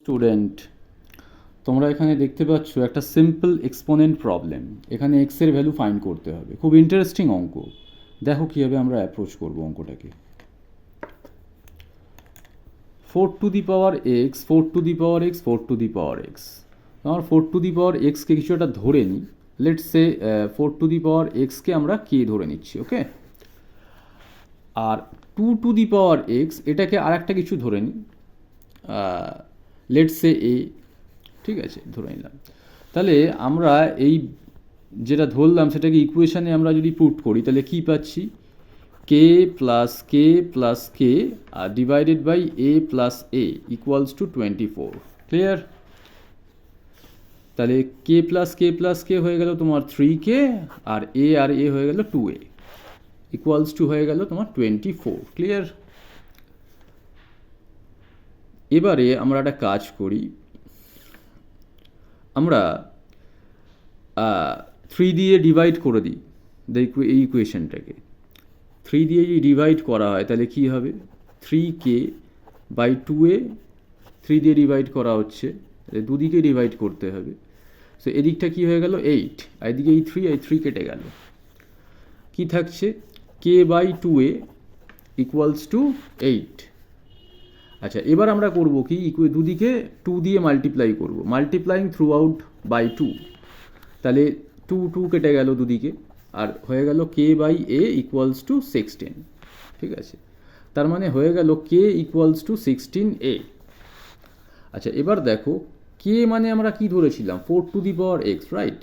Student, তোমরা এখানে দেখতে পাচ্ছ একটা সিম্পল এক্সপোনেন্ট প্রবলেম। এখানে এক্স এর ভ্যালু ফাইন্ড করতে হবে। খুব ইন্টারেস্টিং অঙ্ক। দেখো কীভাবে আমরা অ্যাপ্রোচ করবো অঙ্কটাকে। 4 to the power x, 4 to the power x, 4 to the power x. আমার 4 টু দি পাওয়ার এক্সকে কিছু একটা ধরে নিই। লেটস সে 4 টু দি পাওয়ার এক্সকে আমরা কে ধরে নিচ্ছি, ওকে। আর 2 টু দি পাওয়ার এক্স এটাকে আর একটা কিছু ধরে নিই, লেটস সে এ। ঠিক আছে, ধরে নিলাম। তাহলে আমরা এই যেটা ধরলাম সেটাকে ইকুয়েশানে আমরা যদি পুট করি তাহলে কী পাচ্ছি? K plus K plus K আর divided by A plus A equals to 24। Clear? তাহলে প্লাস কে হয়ে গেল তোমার 3k, আর এ হয়ে গেল 2a ইকুয়ালস টু হয়ে গেল তোমার 24। ক্লিয়ার? এবারে আমরা একটা কাজ করি, আমরা 3 দিয়ে ডিভাইড করে দিই এই ইকুয়েশনটাকে। 3 দিয়ে যদি ডিভাইড করা হয় তাহলে কী হবে? 3k বাই 2a, 3 দিয়ে ডিভাইড করা হচ্ছে, তাহলে দুদিকে ডিভাইড করতে হবে। সো এদিকটা কী হয়ে গেল? 8, আর এদিকে এই 3 কেটে গেল। কি থাকছে? k by 2a equals to 8। আচ্ছা, এবার আমরা করব কি, দুদিকে 2 দিয়ে মাল্টিপ্লাই করব, মাল্টিপ্লাইং থ্রু আউট বাই 2। তাহলে 2 কেটে গেল দুদিকে, আর হয়ে গেল কে বাই এ ইকুয়ালস টু 16। ঠিক আছে, তার মানে হয়ে গেল কে ইকুয়ালস টু 16a। আচ্ছা, এবার দেখো কে মানে আমরা কি ধরেছিলাম? 4 to the power X, right?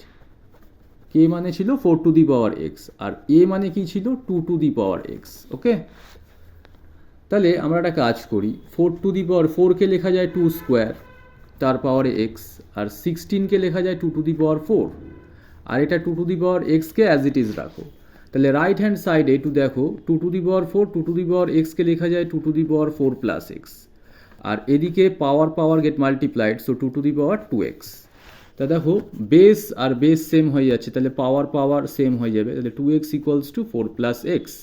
K মানে ছিল 4 টু দি পাওয়ার এক্স, আর এ মানে কি ছিল? 2 টু দি পাওয়ার এক্স। ওকে, তাহলে আমরা একটা কাজ করি, 4 টু দি পাওয়ার 4কে লেখা যায় 2 স্কোয়ার তার পাওয়ারে এক্স, আর 16কে লেখা যায় 2 টু দি পাওয়ার 4, আর এটা 2 টু দি পাওয়ার এক্সকে অ্যাজ ইট ইজ রাখো। তাহলে রাইট হ্যান্ড সাইডে একটু দেখো, 2 to the power 4, 2 to the পাওয়ার এক্সকে লেখা যায় 2 to the power 4 plus X, আর এদিকে power get multiplied, so 2 to the power 2x। তা দেখো বেস আর বেস সেম হয়ে যাচ্ছে, তাহলে পাওয়ার সেম হয়ে যাবে, তাহলে 2x equals to 4 plus x.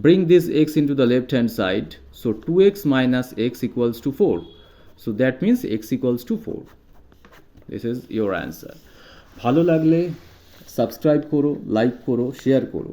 Bring this x into the left hand side, so 2x minus x equals to 4, so that means x equals to 4. This is your answer. ভালো লাগলে subscribe করো, like করো, share করো।